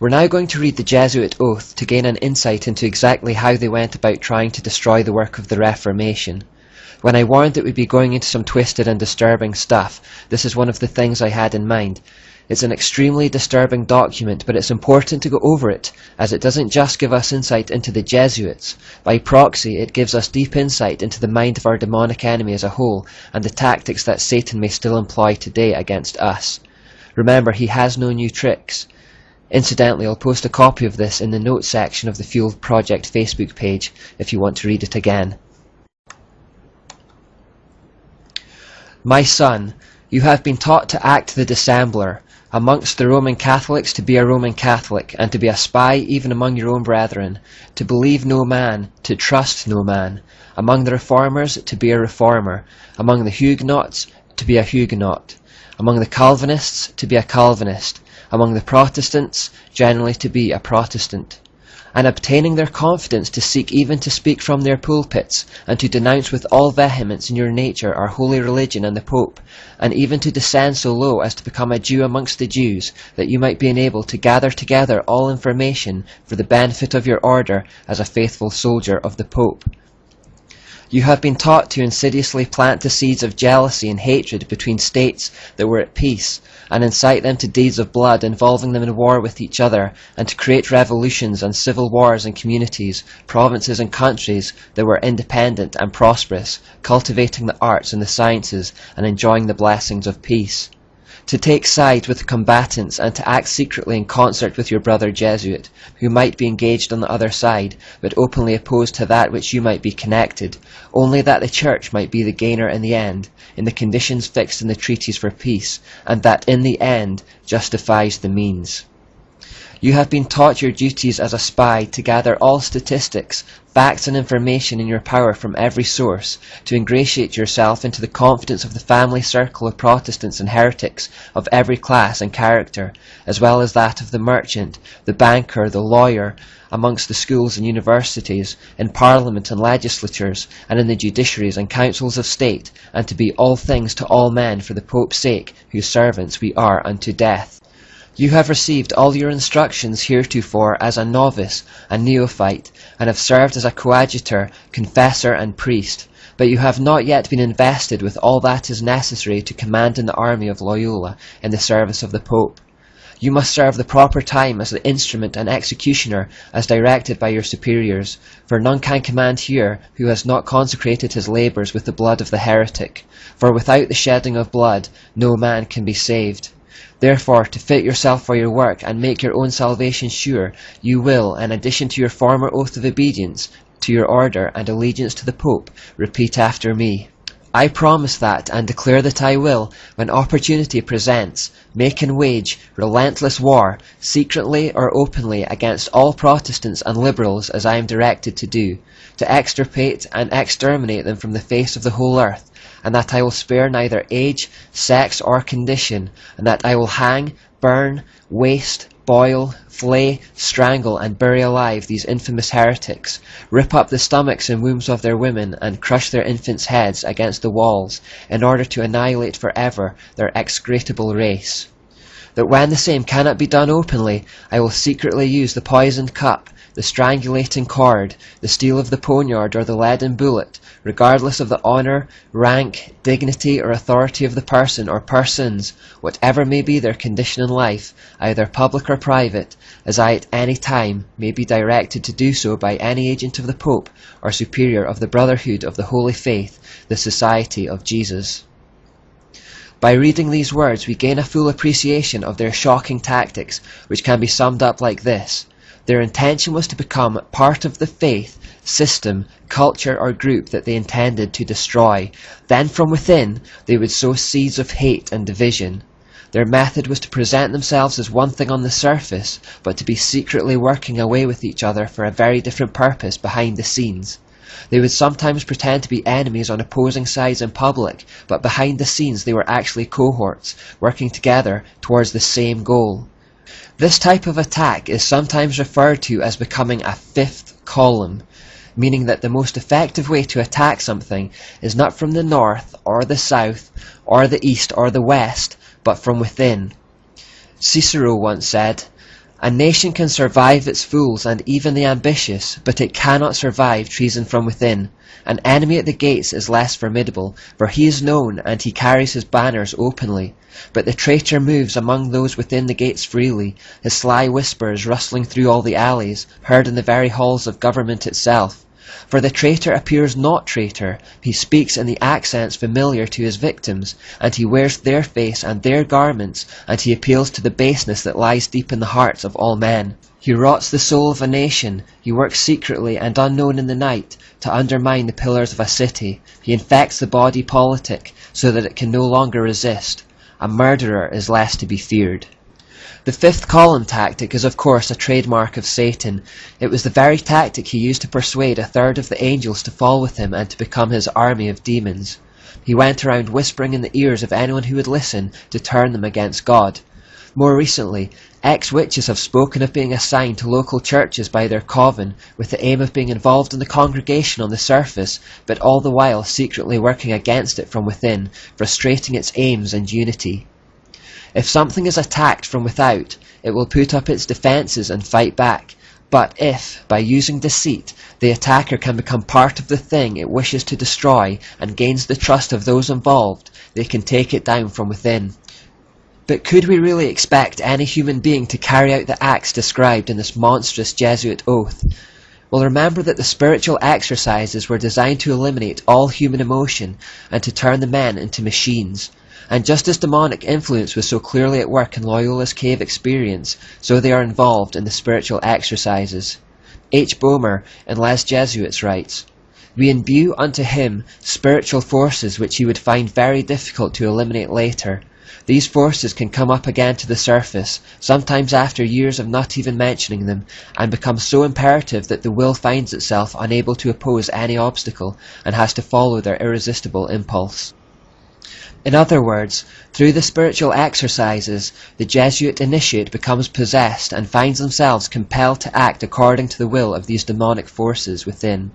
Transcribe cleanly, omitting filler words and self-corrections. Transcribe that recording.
We're now going to read the Jesuit oath to gain an insight into exactly how they went about trying to destroy the work of the Reformation. When I warned that we'd be going into some twisted and disturbing stuff, this is one of the things I had in mind. It's an extremely disturbing document, but it's important to go over it, as it doesn't just give us insight into the Jesuits. By proxy, it gives us deep insight into the mind of our demonic enemy as a whole, and the tactics that Satan may still employ today against us. Remember, he has no new tricks. Incidentally, I'll post a copy of this in the notes section of the Fueled Project Facebook page if you want to read it again. My son, you have been taught to act the dissembler. Amongst the Roman Catholics, to be a Roman Catholic, and to be a spy even among your own brethren, to believe no man, to trust no man. Among the Reformers, to be a Reformer. Among the Huguenots, to be a Huguenot. Among the Calvinists, to be a Calvinist. Among the Protestants, generally to be a Protestant. And obtaining their confidence to seek even to speak from their pulpits, and to denounce with all vehemence in your nature our holy religion and the Pope, and even to descend so low as to become a Jew amongst the Jews, that you might be enabled to gather together all information for the benefit of your order as a faithful soldier of the Pope. You have been taught to insidiously plant the seeds of jealousy and hatred between states that were at peace, and incite them to deeds of blood involving them in war with each other, and to create revolutions and civil wars in communities, provinces and countries that were independent and prosperous, cultivating the arts and the sciences, and enjoying the blessings of peace. To take side with the combatants and to act secretly in concert with your brother Jesuit, who might be engaged on the other side, but openly opposed to that which you might be connected, only that the Church might be the gainer in the end, in the conditions fixed in the treaties for peace, and that in the end justifies the means. You have been taught your duties as a spy to gather all statistics, facts and information in your power from every source, to ingratiate yourself into the confidence of the family circle of Protestants and heretics of every class and character, as well as that of the merchant, the banker, the lawyer, amongst the schools and universities, in parliament and legislatures, and in the judiciaries and councils of state, and to be all things to all men for the Pope's sake, whose servants we are unto death. You have received all your instructions heretofore as a novice, a neophyte, and have served as a coadjutor, confessor, and priest, but you have not yet been invested with all that is necessary to command in the army of Loyola in the service of the Pope. You must serve the proper time as the instrument and executioner as directed by your superiors, for none can command here who has not consecrated his labours with the blood of the heretic, for without the shedding of blood no man can be saved. Therefore, to fit yourself for your work and make your own salvation sure, you will, in addition to your former oath of obedience to your order and allegiance to the Pope, repeat after me. I promise that, and declare that I will, when opportunity presents, make and wage relentless war, secretly or openly, against all Protestants and Liberals as I am directed to do, to extirpate and exterminate them from the face of the whole earth, and that I will spare neither age, sex, or condition, and that I will hang, burn, waste, boil, flay, strangle, and bury alive these infamous heretics, rip up the stomachs and wombs of their women, and crush their infants' heads against the walls, in order to annihilate for ever their execrable race. That when the same cannot be done openly, I will secretly use the poisoned cup, the strangulating cord, the steel of the poniard, or the leaden bullet, regardless of the honour, rank, dignity, or authority of the person or persons, whatever may be their condition in life, either public or private, as I at any time may be directed to do so by any agent of the Pope, or superior of the Brotherhood of the Holy Faith, the Society of Jesus. By reading these words, we gain a full appreciation of their shocking tactics, which can be summed up like this. Their intention was to become part of the faith, system, culture, or group that they intended to destroy. Then from within, they would sow seeds of hate and division. Their method was to present themselves as one thing on the surface, but to be secretly working away with each other for a very different purpose behind the scenes. They would sometimes pretend to be enemies on opposing sides in public, but behind the scenes they were actually cohorts, working together towards the same goal. This type of attack is sometimes referred to as becoming a fifth column, meaning that the most effective way to attack something is not from the north, or the south, or the east, or the west, but from within. Cicero once said, A nation can survive its fools and even the ambitious, but it cannot survive treason from within. An enemy at the gates is less formidable, for he is known and he carries his banners openly. But the traitor moves among those within the gates freely, his sly whispers rustling through all the alleys, heard in the very halls of government itself. For the traitor appears not traitor, he speaks in the accents familiar to his victims, and he wears their face and their garments, and he appeals to the baseness that lies deep in the hearts of all men. He rots the soul of a nation, he works secretly and unknown in the night, to undermine the pillars of a city. He infects the body politic, so that it can no longer resist. A murderer is less to be feared. The fifth column tactic is of course a trademark of Satan. It was the very tactic he used to persuade a third of the angels to fall with him and to become his army of demons. He went around whispering in the ears of anyone who would listen to turn them against God. More recently, ex-witches have spoken of being assigned to local churches by their coven with the aim of being involved in the congregation on the surface, but all the while secretly working against it from within, frustrating its aims and unity. If something is attacked from without, it will put up its defences and fight back. But if, by using deceit, the attacker can become part of the thing it wishes to destroy and gains the trust of those involved, they can take it down from within. But could we really expect any human being to carry out the acts described in this monstrous Jesuit oath? Well, remember that the spiritual exercises were designed to eliminate all human emotion and to turn the men into machines. And just as demonic influence was so clearly at work in Loyola's cave experience, so they are involved in the spiritual exercises. H. Boehmer in Les Jesuits writes, "We imbue unto him spiritual forces which he would find very difficult to eliminate later. These forces can come up again to the surface, sometimes after years of not even mentioning them, and become so imperative that the will finds itself unable to oppose any obstacle, and has to follow their irresistible impulse." In other words, through the spiritual exercises, the Jesuit initiate becomes possessed and finds themselves compelled to act according to the will of these demonic forces within.